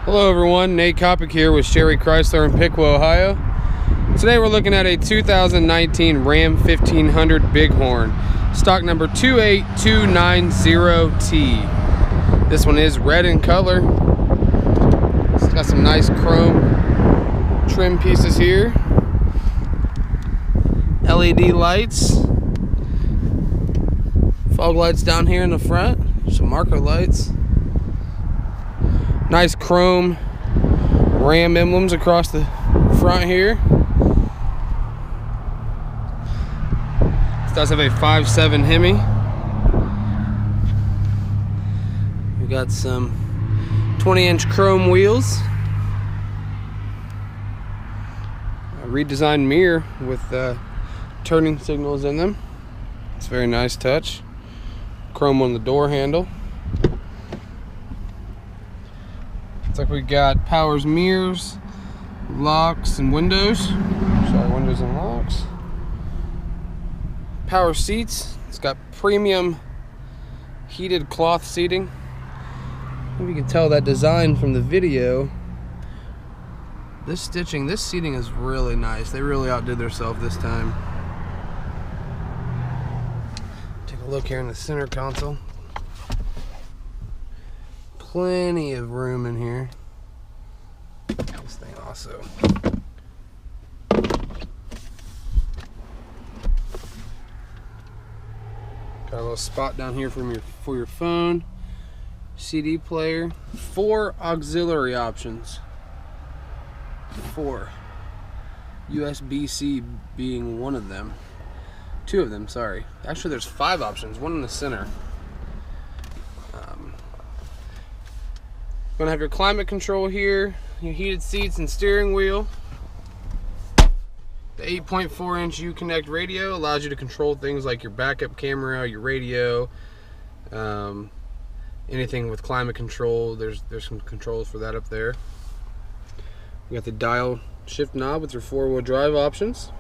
Hello everyone, Nate Kopic here with Sherry Chrysler in Piqua, Ohio. Today we're looking at a 2019 Ram 1500 Bighorn, stock number 28290T. This one is red in color. It's got some nice chrome trim pieces here. LED lights. Fog lights down here in the front. Some marker lights. Nice chrome Ram emblems across the front here. This does have a 5.7 Hemi. We got some 20-inch chrome wheels. A redesigned mirror with turning signals in them. It's a very nice touch. Chrome on the door handle. Looks like we got powers, mirrors, locks, and windows. Sorry, windows and locks. Power seats. It's got premium heated cloth seating. I don't know if you can tell that design from the video. This stitching, this seating is really nice. They really outdid themselves this time. Take a look here in the center console. Plenty of room in here. This thing also. Got a little spot down here for your phone. CD player. 4 auxiliary options. 4. USB-C being one of them. 2 of them, sorry. Actually, there's 5 options. One in the center. Gonna have your climate control here, your heated seats and steering wheel. The 8.4-inch Uconnect radio allows you to control things like your backup camera, your radio, anything with climate control. There's some controls for that up there. We got the dial shift knob with your 4-wheel drive options.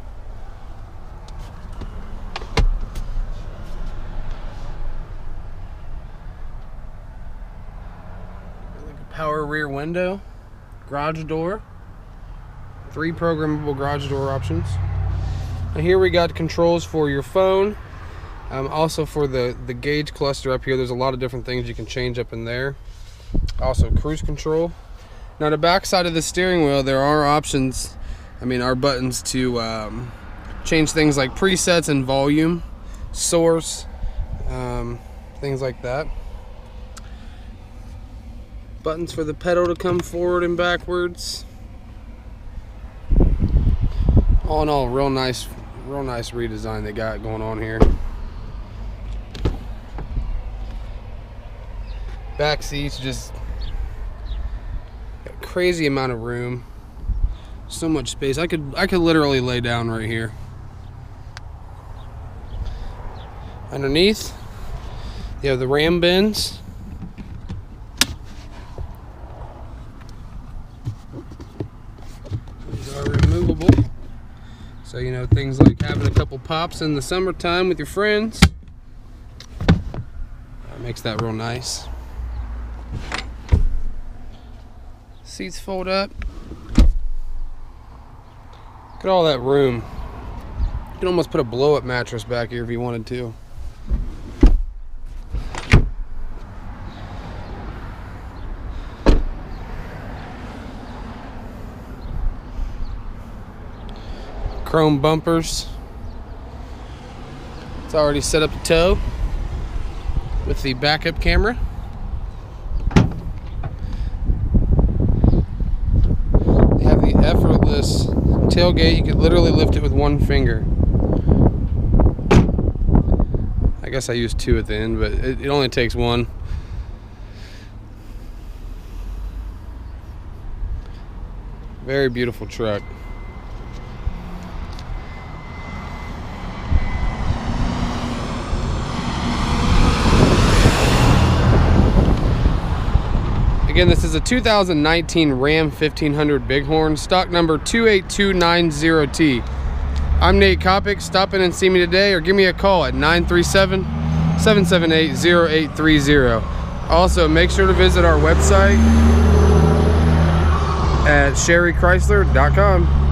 Power rear window, garage door, 3 programmable garage door options. And here we got controls for your phone, also for the gauge cluster up here. There's a lot of different things you can change up in there. Also cruise control. Now the back side of the steering wheel, there are options, are buttons to change things like presets and volume, source, things like that. Buttons for the pedal to come forward and backwards. All in all, real nice redesign they got going on here. Back seats, just got a crazy amount of room. So much space. I could literally lay down right here. Underneath, you have the Ram bins. Removable, so things like having a couple pops in the summertime with your friends, makes that real nice. Seats fold up. Look at all that room. You can almost put a blow-up mattress back here if you wanted to. Chrome bumpers. It's already set up to tow with the backup camera. They have the effortless tailgate. You could literally lift it with one finger. I guess I used 2 at the end, but it only takes 1. Very beautiful truck. Again, this is a 2019 Ram 1500 Bighorn, stock number 28290T. I'm Nate Kopic. Stop in and see me today or give me a call at 937-778-0830. Also, make sure to visit our website at sherrychrysler.com.